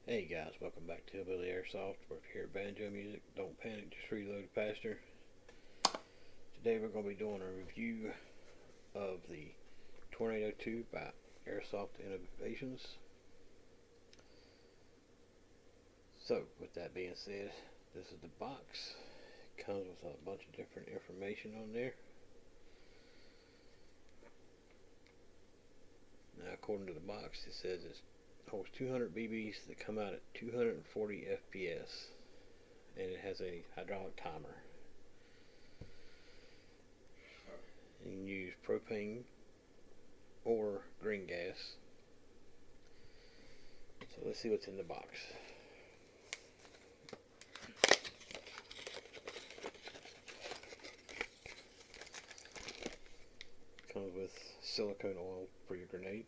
Hey guys, welcome back to Hillbilly Airsoft. We're here at banjo music. Don't panic, just reload faster. Today we're going to be doing a review of the Tornado 2 by Airsoft Innovations. So, with that being said, this is the box. It comes with a bunch of different information on there. Now, according to the box, it says it holds 200 BBs that come out at 240 FPS, and it has a hydraulic timer. You can use propane or green gas. So let's see what's in the box. Comes with silicone oil for your grenade.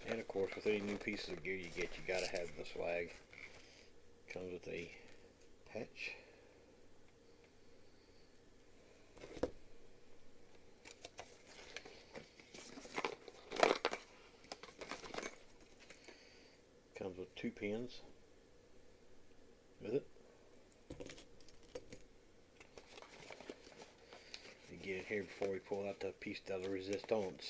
And of course, with any new pieces of gear you get, you gotta have the swag. Comes with a patch. Comes with 2 pins with it. You get it here before we pull out the piece de la resistance.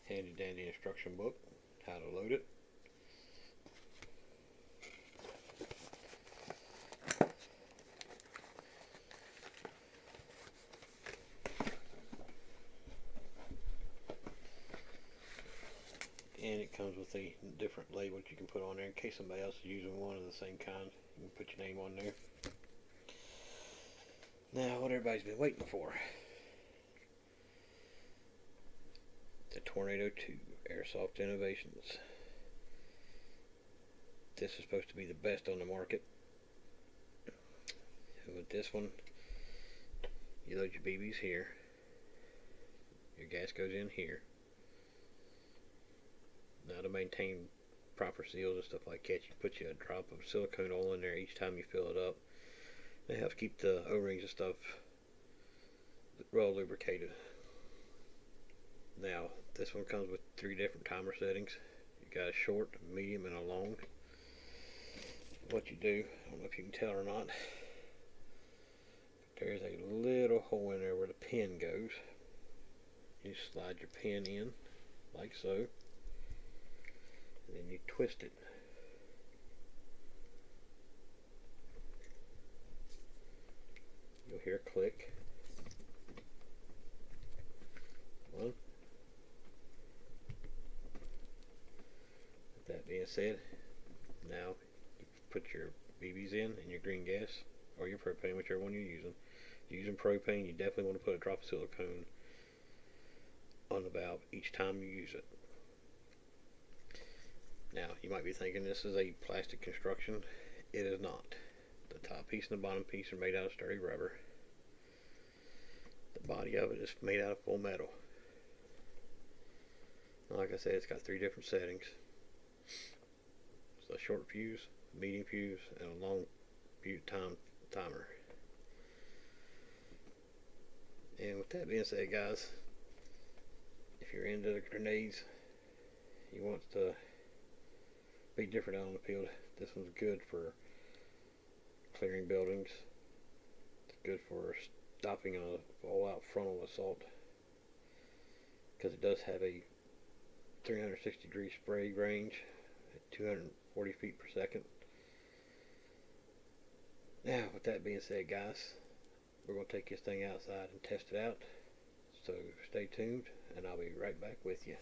Handy dandy instruction book, how to load it. And it comes with a different labels you can put on there in case somebody else is using one of the same kind. You can put your name on there. Now, what everybody's been waiting for. The Tornado 2 Airsoft Innovations. This is supposed to be the best on the market. And with this one, you load your BBs here. Your gas goes in here. Now, to maintain proper seals and stuff like that, you put you a drop of silicone oil in there each time you fill it up. They help keep the O-rings and stuff well lubricated. Now, this one comes with 3 different timer settings. You got a short, a medium, and a long. What you do, I don't know if you can tell or not, but there's a little hole in there where the pin goes. You slide your pin in, like so, and then you twist it. You'll hear a click. One. With that being said, now you put your BBs in and your green gas or your propane, whichever one you're using. If you're using propane, you definitely want to put a drop of silicone on the valve each time you use it. Now, you might be thinking this is a plastic construction. It is not. The top piece and the bottom piece are made out of sturdy rubber. The body of it is made out of full metal. Like I said, it's got 3 different settings. It's a short fuse, medium fuse, and a long fuse timer. And with that being said, guys, if you're into the grenades, you want to be different out on the field, this one's good for clearing buildings. It's good for stopping an all-out frontal assault, because it does have a 360-degree spray range at 240 feet per second. Now, with that being said, guys, we're going to take this thing outside and test it out. So stay tuned, and I'll be right back with you.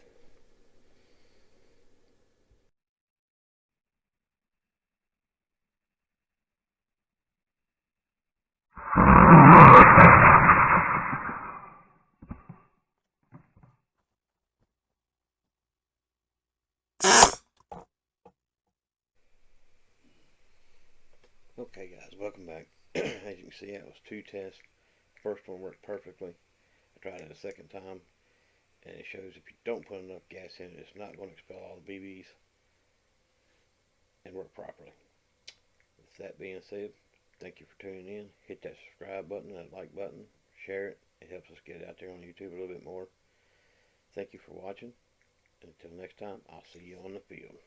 Okay, guys, welcome back. As you can see, that was 2 tests. First one worked perfectly. I tried it a second time, and it shows if you don't put enough gas in it, it's not going to expel all the BBs and work properly. With that being said, thank you for tuning in. Hit that subscribe button, that like button, share it. It helps us get it out there on YouTube a little bit more. Thank you for watching. Until next time, I'll see you on the field.